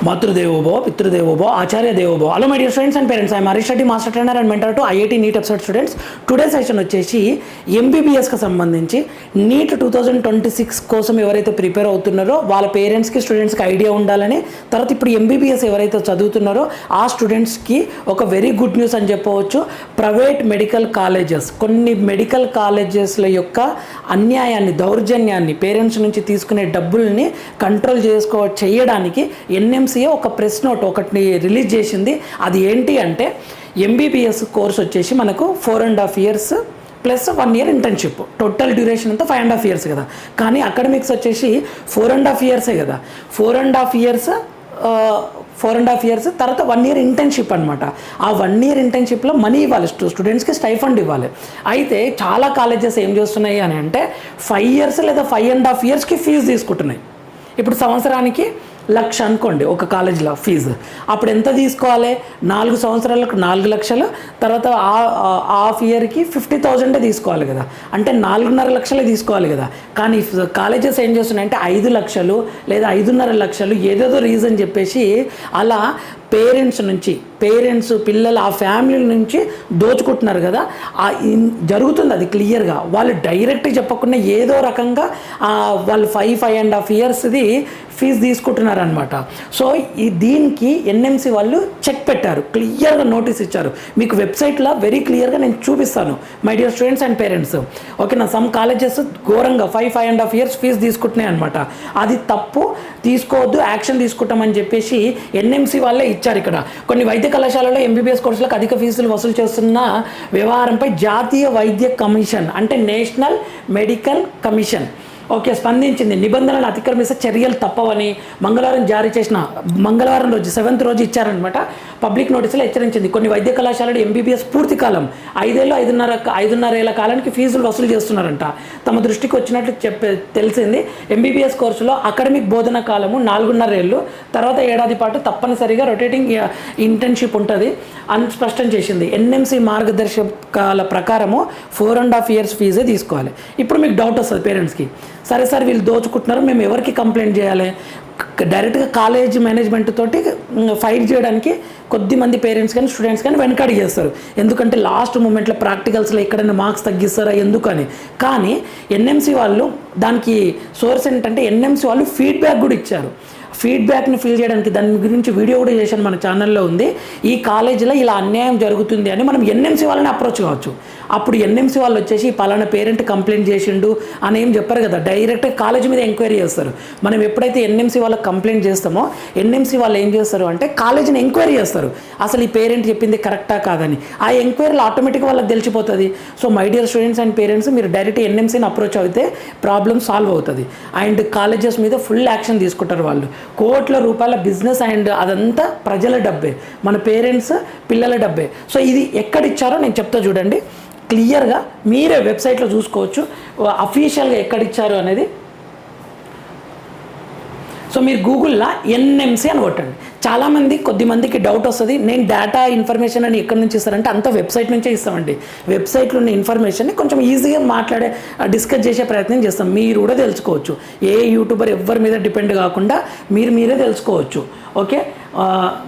మాతృదేవోభవ పితృదేవోభవ ఆచార్య దేవోభవ. Hello my dear students and parents, I'm Harish Reddy, master trainer and mentor to IIT NEET episode students. Today session వచ్చేసి ఎంబీబీఎస్కి సంబంధించి నీట్ 2026 కోసం ఎవరైతే ప్రిపేర్ అవుతున్నారో వాళ్ళ పేరెంట్స్కి స్టూడెంట్స్కి ఐడియా ఉండాలని, తర్వాత ఇప్పుడు ఎంబీబీఎస్ ఎవరైతే చదువుతున్నారో ఆ స్టూడెంట్స్కి ఒక వెరీ గుడ్ న్యూస్ అని చెప్పవచ్చు. ప్రైవేట్ మెడికల్ కాలేజెస్, కొన్ని మెడికల్ కాలేజెస్ల యొక్క అన్యాయాన్ని, దౌర్జన్యాన్ని, పేరెంట్స్ నుంచి తీసుకునే డబ్బుల్ని కంట్రోల్ చేయడానికి ఎన్ఎంసీఏ ఒక ప్రెస్ నోట్ ఒకటి రిలీజ్ చేసింది. అది ఏంటి అంటే ఎంబీబీఎస్ కోర్స్ వచ్చేసి మనకు 4.5 years plus 1 year internship, total duration అంతా 5.5 years కదా. కానీ అకాడమిక్స్ వచ్చేసి 4.5 years కదా. 4.5 years తర్వాత 1 year ఇంటర్న్షిప్ అనమాట. ఆ 1 year ఇంటర్న్షిప్లో మనీ ఇవ్వాలి, స్టూడెంట్స్కి స్టైఫండ్ ఇవ్వాలి. అయితే చాలా కాలేజెస్ ఏం చేస్తున్నాయి అని అంటే 5 years లేదా 5.5 yearsకి ఫీజు తీసుకుంటున్నాయి. ఇప్పుడు సంవత్సరానికి 1,00,000 అనుకోండి ఒక కాలేజీలో ఫీజు. అప్పుడు ఎంత తీసుకోవాలి? 4 సంవత్సరాలకు 4 లక్షలు, తర్వాత హాఫ్ ఇయర్కి 50,000 తీసుకోవాలి కదా. అంటే 4.5 లక్షలే తీసుకోవాలి కదా. కానీ కాలేజెస్ ఏం చేస్తున్నాయంటే 5 లక్షలు లేదా 5.5 లక్షలు ఏదేదో రీజన్ చెప్పేసి అలా పేరెంట్స్ పిల్లలు ఆ ఫ్యామిలీ నుంచి దోచుకుంటున్నారు కదా. జరుగుతుంది అది క్లియర్గా. వాళ్ళు డైరెక్ట్గా చెప్పకుండా ఏదో రకంగా వాళ్ళు 5.5 yearsది ఫీజు తీసుకుంటున్నారనమాట. సో దీనికి ఎన్ఎంసీ వాళ్ళు చెక్ పెట్టారు, క్లియర్గా నోటీస్ ఇచ్చారు. మీకు వెబ్సైట్లో వెరీ క్లియర్గా నేను చూపిస్తాను my dear students and parents. ఓకేనా, సమ్ కాలేజెస్ ఘోరంగా 5.5 years ఫీజు తీసుకుంటున్నాయి అనమాట. అది తప్పు, తీసుకోవద్దు, యాక్షన్ తీసుకుంటామని చెప్పేసి ఎన్ఎంసీ వాళ్ళే ఇచ్చారు. ఇక్కడ కొన్ని వైద్య కళాశాలలో ఎంబీబీఎస్ కోర్సులకు అధిక ఫీజులు వసూలు చేస్తున్న వ్యవహారంపై జాతీయ వైద్య కమిషన్ అంటే నేషనల్ మెడికల్ కమిషన్ స్పందించింది. నిబంధనలు అతిక్రమిస్తే చర్యలు తప్పవని మంగళవారం రోజు 7th రోజు ఇచ్చారనమాట. పబ్లిక్ నోటీసులు హెచ్చరించింది. కొన్ని వైద్య కళాశాలలు ఎంబీబీఎస్ పూర్తి కాలం 5.5 ఏళ్ల కాలానికి ఫీజులు వసూలు చేస్తున్నారంట. తమ దృష్టికి వచ్చినట్లు తెలిసింది. ఎంబీబీఎస్ కోర్సులో అకాడమిక్ బోధన కాలము 4.5 ఏళ్ళు, తర్వాత ఏడాది పాటు తప్పనిసరిగా రొటేటింగ్ ఇంటర్న్షిప్ ఉంటుంది అని స్పష్టం చేసింది. ఎన్ఎంసీ మార్గదర్శకాల ప్రకారము 4.5 years ఫీజే తీసుకోవాలి. ఇప్పుడు మీకు డౌట్ వస్తుంది పేరెంట్స్కి, సరే సార్ వీళ్ళు దోచుకుంటున్నారు, మేము ఎవరికి కంప్లైంట్ చేయాలి? డైరెక్ట్గా కాలేజ్ మేనేజ్మెంట్ తోటి ఫైట్ చేయడానికి కొద్దిమంది పేరెంట్స్ కానీ స్టూడెంట్స్ కానీ వెనకాడి చేస్తారు. ఎందుకంటే లాస్ట్ మూమెంట్లో ప్రాక్టికల్స్లో ఎక్కడైనా మార్క్స్ తగ్గిస్తారా ఎందుకని. కానీ ఎన్ఎంసీ వాళ్ళు దానికి సోర్స్ ఏంటంటే ఎన్ఎంసీ వాళ్ళు ఫీడ్బ్యాక్ కూడా ఇచ్చారు. ఫీడ్బ్యాక్ని ఫిల్ చేయడానికి దాని గురించి వీడియో కూడా చేశాను, మన ఛానల్లో ఉంది. ఈ కాలేజీలో ఇలా అన్యాయం జరుగుతుంది అని మనం ఎన్ఎంసీ వాళ్ళని అప్రోచ్ కావచ్చు. అప్పుడు ఎన్ఎంసీ వాళ్ళు వచ్చేసి పలానా పేరెంట్ కంప్లైంట్ చేసిండు అని ఏం చెప్పారు కదా, డైరెక్ట్గా కాలేజ్ మీద ఎంక్వైరీ చేస్తారు. మనం ఎప్పుడైతే ఎన్ఎంసీ వాళ్ళకి కంప్లైంట్ చేస్తామో ఎన్ఎంసీ వాళ్ళు ఏం చేస్తారు అంటే కాలేజీని ఎంక్వైరీ చేస్తారు, అసలు ఈ పేరెంట్ చెప్పింది కరెక్టా కాదని. ఆ ఎంక్వైరీలో ఆటోమేటిక్గా వాళ్ళకి తెలిసిపోతుంది. So my dear students and parents, మీరు డైరెక్ట్ ఎన్ఎంసీని అప్రోచ్ అయితే ప్రాబ్లమ్ సాల్వ్ అవుతుంది. అండ్ కాలేజెస్ మీద ఫుల్ యాక్షన్ తీసుకుంటారు వాళ్ళు. కోట్ల రూపాయల బిజినెస్ అండ్ అదంతా ప్రజల డబ్బే, మన పేరెంట్స్ పిల్లల డబ్బే. సో ఇది ఎక్కడిచ్చారో నేను చెప్తా చూడండి క్లియర్గా, మీరే వెబ్సైట్లో చూసుకోవచ్చు అఫీషియల్గా ఎక్కడిచ్చారు అనేది. సో మీరు గూగుల్లో ఎన్ఎంసీ అని కొట్టండి. చాలామంది కొద్దిమందికి డౌట్ వస్తుంది, నేను డేటా ఇన్ఫర్మేషన్ అని ఎక్కడి నుంచి ఇస్తారంటే అంతా వెబ్సైట్ నుంచే ఇస్తామండి. వెబ్సైట్లో ఉన్న ఇన్ఫర్మేషన్ని కొంచెం ఈజీగా డిస్కస్ చేసే ప్రయత్నం చేస్తాం. మీరు కూడా తెలుసుకోవచ్చు, ఏ యూట్యూబర్ ఎవరి మీద డిపెండ్ కాకుండా మీరే తెలుసుకోవచ్చు. ఓకే,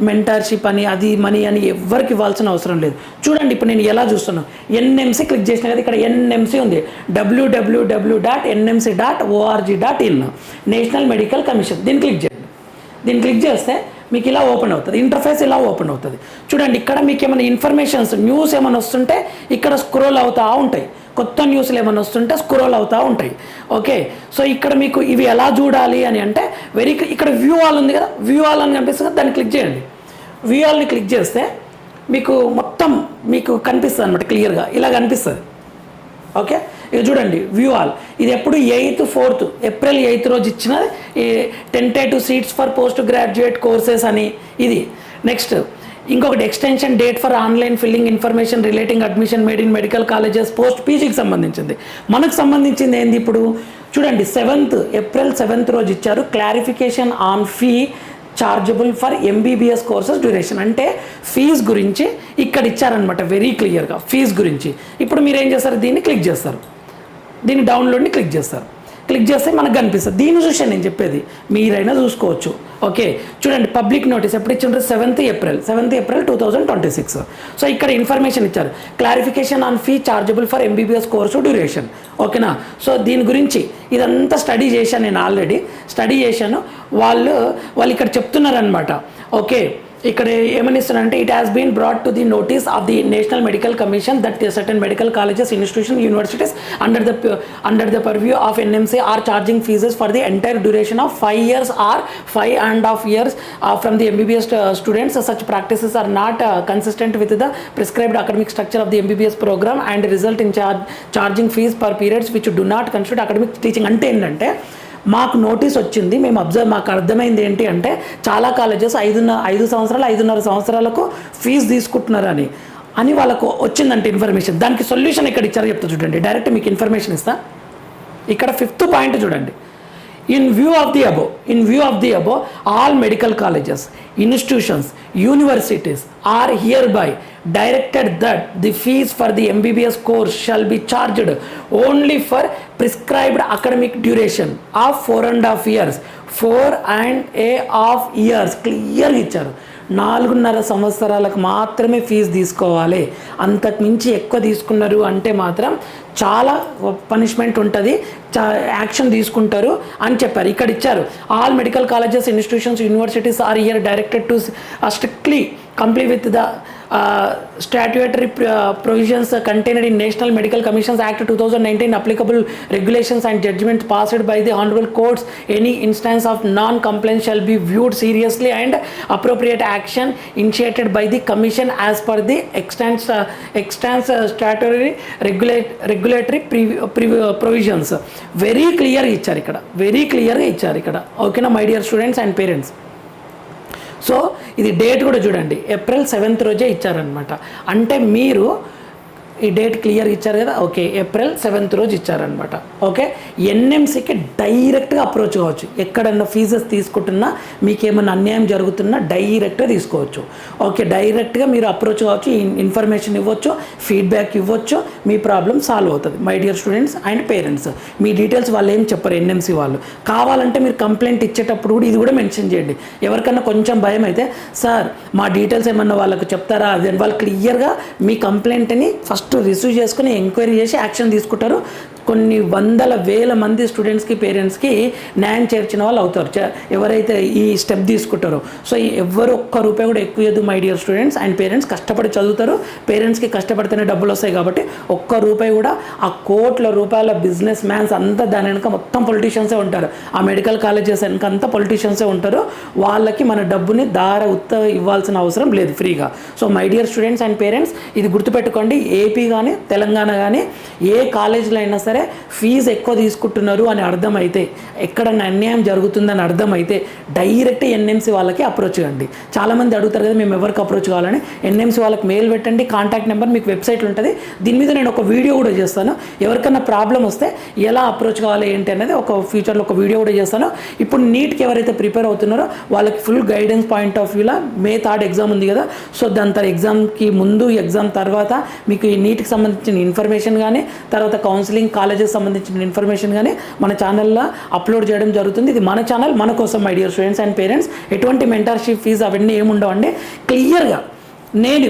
మెంటర్షిప్ అని అది మనీ అని ఎవరికి ఇవ్వాల్సిన అవసరం లేదు. చూడండి ఇప్పుడు నేను ఎలా చూస్తున్నాను, ఎన్ఎంసీ క్లిక్ చేసిన కదా, ఇక్కడ ఎన్ఎంసీ ఉంది, www.nmc.org.in నేషనల్ మెడికల్ కమిషన్. దీన్ని క్లిక్ చేయండి. దీన్ని క్లిక్ చేస్తే మీకు ఇలా ఓపెన్ అవుతుంది, ఇంటర్ఫేస్ ఇలా ఓపెన్ అవుతుంది. చూడండి ఇక్కడ మీకు ఏమైనా ఇన్ఫర్మేషన్స్, న్యూస్ ఏమైనా వస్తుంటే ఇక్కడ స్క్రోల్ అవుతూ ఉంటాయి. కొత్త న్యూస్లు ఏమైనా వస్తుంటే స్క్రోల్ అవుతూ ఉంటాయి. ఓకే, సో ఇక్కడ మీకు ఇవి ఎలా చూడాలి అని అంటే ఇక్కడ వ్యూ ఆల్ ఉంది కదా, వ్యూ ఆల్ అని కనిపిస్తుంది, దాన్ని క్లిక్ చేయండి. వ్యూ ఆల్ని క్లిక్ చేస్తే మీకు మొత్తం మీకు కనిపిస్తుంది అనమాట, క్లియర్గా ఇలా కనిపిస్తుంది. ఓకే, ఇది చూడండి వ్యూ ఆల్. ఇది ఎప్పుడు 8th ఏప్రిల్ 8th రోజు ఇచ్చిన tentative seats for post graduate courses అని ఇది. నెక్స్ట్ ఇంకొకటి extension date for online filling information relating admission made in medical colleges post పీజీకి సంబంధించింది. మనకు సంబంధించింది ఏంది ఇప్పుడు చూడండి, ఏప్రిల్ 7th రోజు ఇచ్చారు. Clarification on fee chargeable for MBBS courses duration అంటే ఫీజు గురించి ఇక్కడ ఇచ్చారనమాట వెరీ క్లియర్గా ఫీజు గురించి. ఇప్పుడు మీరు ఏం చేస్తారు, దీన్ని క్లిక్ చేస్తారు, దీన్ని డౌన్లోడ్ని క్లిక్ చేస్తారు. క్లిక్ చేస్తే మనకు కనిపిస్తుంది. దీన్ని చూసే నేను చెప్పేది, మీరైనా చూసుకోవచ్చు. ఓకే, చూడండి పబ్లిక్ నోటీస్ ఎప్పుడు ఇచ్చిండ్రు? 7th April 2026. సో ఇక్కడ ఇన్ఫర్మేషన్ ఇచ్చారు, clarification on fee chargeable for MBBS course duration. ఓకేనా, సో దీని గురించి ఇదంతా స్టడీ చేశాను నేను, ఆల్రెడీ స్టడీ చేశాను. వాళ్ళు ఇక్కడ చెప్తున్నారనమాట. ఓకే, ఇక్కడ ఏమని ఇస్తున్నారంటే, it has been brought to the notice of the National Medical Commission that certain medical colleges, institution, universities under the purview of NMC are charging fees for the entire duration of 5 years or 5.5 years from the MBBS students. Such practices are not consistent with the prescribed academic structure of the MBBS programme and result in charging fee per periods which do not constitute academic teaching. అంటే ఏంటంటే, మాకు notice వచ్చింది, మాకు అర్థమైంది ఏంటి అంటే, చాలా colleges 5 సంవత్సరాలు 5.5 సంవత్సరాలకు ఫీజు తీసుకుంటున్నారని వాళ్ళకు వచ్చిందంటే ఇన్ఫర్మేషన్. దానికి సొల్యూషన్ ఇక్కడ ఇచ్చారో చెప్తా చూడండి, డైరెక్ట్ మీకు ఇన్ఫర్మేషన్ ఇస్తా. ఇక్కడ 5th పాయింట్ చూడండి. In view of the above, all medical colleges, institutions, universities are hereby directed that the fees for the MBBS course shall be charged only for prescribed academic duration of 4.5 years. 4.5 years క్లియర్గా ఇచ్చారు. 4.5 సంవత్సరాలకు మాత్రమే fee తీసుకోవాలి. అంతకు మించి ఎక్కువ తీసుకున్నారు అంటే మాత్రం చాలా పనిష్మెంట్ ఉంటుంది, యాక్షన్ తీసుకుంటారు అని చెప్పారు. ఇక్కడ ఇచ్చారు, all medical colleges, institutions, universities are here directed to strictly comply with the statutory provisions contained in National Medical Commissions Act 2019, applicable regulations and judgments passed by the honorable courts. Any instance of non-compliance shall be viewed seriously and appropriate action initiated by the Commission as per the extant statutory regulatory provisions. Very clear ఇచ్చారు ఇక్కడ, very క్లియర్గా ఇచ్చారు ఇక్కడ. ఓకేనా my dear students and parents. So ఇది date కూడా చూడండి, April 7th రోజే ఇచ్చారనమాట. అంటే మీరు ఈ డేట్ క్లియర్ ఇచ్చారు కదా, ఓకే, April 7th రోజు ఇచ్చారనమాట. ఓకే, NMCకి డైరెక్ట్గా అప్రోచ్ కావచ్చు. ఎక్కడన్నా ఫీజెస్ తీసుకుంటున్నా, మీకు ఏమన్నా అన్యాయం జరుగుతున్నా డైరెక్ట్గా తీసుకోవచ్చు. ఓకే, డైరెక్ట్గా మీరు అప్రోచ్ కావచ్చు, ఇన్ఫర్మేషన్ ఇవ్వచ్చు, ఫీడ్బ్యాక్ ఇవ్వచ్చు, మీ ప్రాబ్లం సాల్వ్ అవుతుంది. My dear students and parents, me details వాళ్ళు ఏం చెప్పరు NMC వాళ్ళు. కావాలంటే మీరు కంప్లైంట్ ఇచ్చేటప్పుడు కూడా ఇది కూడా మెన్షన్ చేయండి. ఎవరికన్నా కొంచెం భయం అయితే, సార్ మా డీటెయిల్స్ ఏమన్నా వాళ్ళకు చెప్తారా, అది వాళ్ళు క్లియర్గా మీ కంప్లైంట్ని ఫస్ట్ రిసీవ్ చేసుకుని ఎంక్వైరీ చేసి యాక్షన్ తీసుకుంటారు. కొన్ని వందల వేల మంది స్టూడెంట్స్కి, పేరెంట్స్కి న్యాయం చేర్చిన వాళ్ళు అవుతారు ఎవరైతే ఈ స్టెప్ తీసుకుంటారో. సో ఎవరు ఒక్క రూపాయి కూడా ఎక్కువ ఇవ్వదు my dear students and parents. కష్టపడి చదువుతారు, పేరెంట్స్కి కష్టపడితేనే డబ్బులు వస్తాయి కాబట్టి ఒక్క రూపాయి కూడా, ఆ కోట్ల రూపాయల బిజినెస్ మ్యాన్స్ అంతా దాని వెనుక మొత్తం పొలిటీషియన్సే ఉంటారు. ఆ మెడికల్ కాలేజెస్ వెనుక అంతా పొలిటీషియన్సే ఉంటారు. వాళ్ళకి మన డబ్బుని ఇవ్వాల్సిన అవసరం లేదు ఫ్రీగా. So my dear students and parents, ఇది గుర్తుపెట్టుకోండి. ఏపీ కానీ తెలంగాణ కానీ ఏ కాలేజీలో అయినా సరే ఫీజు ఎక్కువ తీసుకుంటున్నారు అని అర్థమైతే, ఎక్కడన్నా అన్యాయం జరుగుతుందని అర్థమైతే డైరెక్ట్ NMC వాళ్ళకి అప్రోచ్ కండి. చాలామంది అడుగుతారు కదా మేము ఎవరికి అప్రోచ్ కావాలని. NMC వాళ్ళకి మెయిల్ పెట్టండి, కాంటాక్ట్ నెంబర్ మీకు వెబ్సైట్ ఉంటుంది. దీని మీద నేను ఒక వీడియో కూడా చేస్తాను. ఎవరికన్నా ప్రాబ్లం వస్తే ఎలా అప్రోచ్ కావాలి ఏంటి అనేది ఒక ఫ్యూచర్లో ఒక వీడియో కూడా చేస్తాను. ఇప్పుడు నీట్కి ఎవరైతే ప్రిపేర్ అవుతున్నారో వాళ్ళకి ఫుల్ గైడెన్స్ పాయింట్ ఆఫ్ వ్యూలో May 3rd ఎగ్జామ్ ఉంది కదా. సో దాని తర్వాత ఎగ్జామ్కి ముందు, ఎగ్జామ్ తర్వాత మీకు ఈ నీట్కి సంబంధించిన ఇన్ఫర్మేషన్ కానీ, తర్వాత కౌన్సిలింగ్, కాలేజెస్ సంబంధించిన ఇన్ఫర్మేషన్ కానీ మన ఛానల్లో అప్లోడ్ చేయడం జరుగుతుంది. ఇది మన ఛానల్, మన కోసం my dear students and parents. ఎటువంటి మెంటర్షిప్ ఫీజు అవన్నీ ఏముండవండి. క్లియర్గా నేను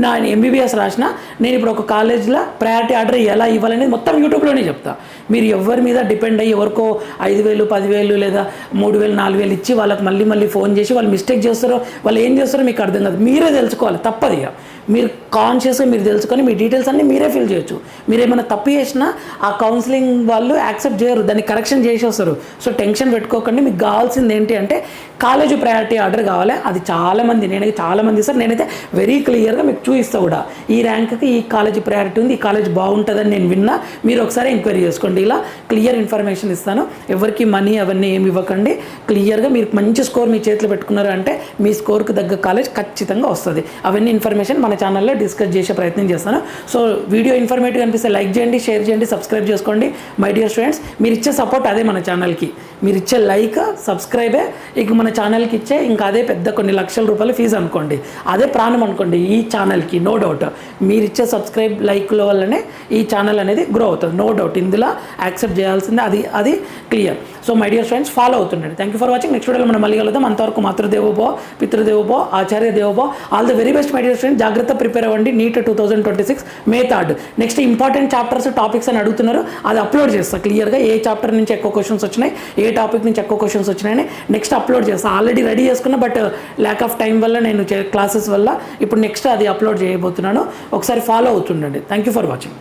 నా MBBS రాసిన, నేను ఇప్పుడు ఒక కాలేజ్లో ప్రయారిటీ ఆర్డర్ ఎలా ఇవ్వాలనేది మొత్తం యూట్యూబ్లోనే చెప్తా. మీరు ఎవరి మీద డిపెండ్ అయ్యి ఎవరికో 5,000, 10,000 లేదా 3,000, 4,000 ఇచ్చి వాళ్ళకి మళ్ళీ ఫోన్ చేసి వాళ్ళు మిస్టేక్ చేస్తారో, వాళ్ళు ఏం చేస్తారో మీకు అర్థం కాదు. మీరే తెలుసుకోవాలి, తప్పదు. ఇక మీరు కాన్షియస్గా మీరు తెలుసుకొని మీ డీటెయిల్స్ అన్నీ మీరే ఫిల్ చేయొచ్చు. మీరు ఏమైనా తప్పు చేసినా ఆ కౌన్సిలింగ్ వాళ్ళు యాక్సెప్ట్ చేయరు, దాన్ని కరెక్షన్ చేసేస్తారు. సో టెన్షన్ పెట్టుకోకండి. మీకు కావాల్సింది ఏంటి అంటే కాలేజ్ ప్రయారిటీ ఆర్డర్ కావాలి. అది చాలామంది సార్, నేనైతే వెరీ క్లియర్గా మీకు చూపిస్తా కూడా. ఈ ర్యాంక్కి ఈ కాలేజ్ ప్రయారిటీ ఉంది, ఈ కాలేజ్ బాగుంటుందని నేను విన్నా. మీరు ఒకసారి ఎంక్వైరీ చేసుకోండి. ఇలా క్లియర్ ఇన్ఫర్మేషన్ ఇస్తాను. ఎవరికి మనీ అవన్నీ ఏమి ఇవ్వకండి. క్లియర్గా మీరు మంచి స్కోర్ మీ చేతిలో పెట్టుకున్నారు అంటే మీ స్కోర్కి తగ్గ కాలేజ్ ఖచ్చితంగా వస్తుంది. అవన్నీ ఇన్ఫర్మేషన్ మన ఛానల్లో డిస్కస్ చేసే ప్రయత్నం చేస్తాను. సో వీడియో ఇన్ఫర్మేటివ్ అనిపిస్తే లైక్ చేయండి, షేర్ చేయండి, సబ్స్క్రైబ్ చేసుకోండి మై డియర్ స్టూడెంట్స్. మీరు ఇచ్చే సపోర్ట్ అదే మన ఛానల్కి, మీరు ఇచ్చే లైక్ సబ్స్క్రైబే ఇక మన ఛానల్కి ఇచ్చే ఇంకా అదే పెద్ద కొన్ని లక్షల రూపాయల ఫీజు అనుకోండి, అదే ప్రాణం అనుకోండి ఈ ఛానల్కి. నో డౌట్ మీరు ఇచ్చే సబ్స్క్రైబ్ లైక్ల వల్లనే ఈ ఛానల్ అనేది గ్రో అవుతుంది, నో డౌట్. ఇందులో యాక్సెప్ట్ చేయాల్సిందే, అది clear. So my dear friends follow అవుతుండండి. Thank you for watching. Next వీడియోలో మనం మళ్ళీ కలుద్దాం. అంతవరకు మాతృదేవోభవ, పితృదేవోభవ, ఆచార్య దేవోభవ. All the very best my dear friends. జాగ్రత్త ప్రిపేర్ అవ్వండి. NEET 2026 May 3rd. Next important chapters topics అని అడుగుతున్నారు, అది అప్లోడ్ చేస్తాను క్లియర్గా. ఏ చాప్టర్ నుంచి ఎక్కువ క్వశ్చన్స్ వచ్చినాయి, ఏ టాపిక్ నుంచి ఎక్కువ క్వశ్చన్స్ వచ్చినాయని నెక్స్ట్ అప్లోడ్ చేస్తాను. ఆల్రెడీ రెడీ చేసుకున్నా, బట్ ల్యాక్ ఆఫ్ టైం వల్ల నేను క్లాసెస్ వల్ల ఇప్పుడు నెక్స్ట్ అది అప్లోడ్ చేయబోతున్నాను. ఒకసారి ఫాలో అవుతుండండి. Thank you for watching.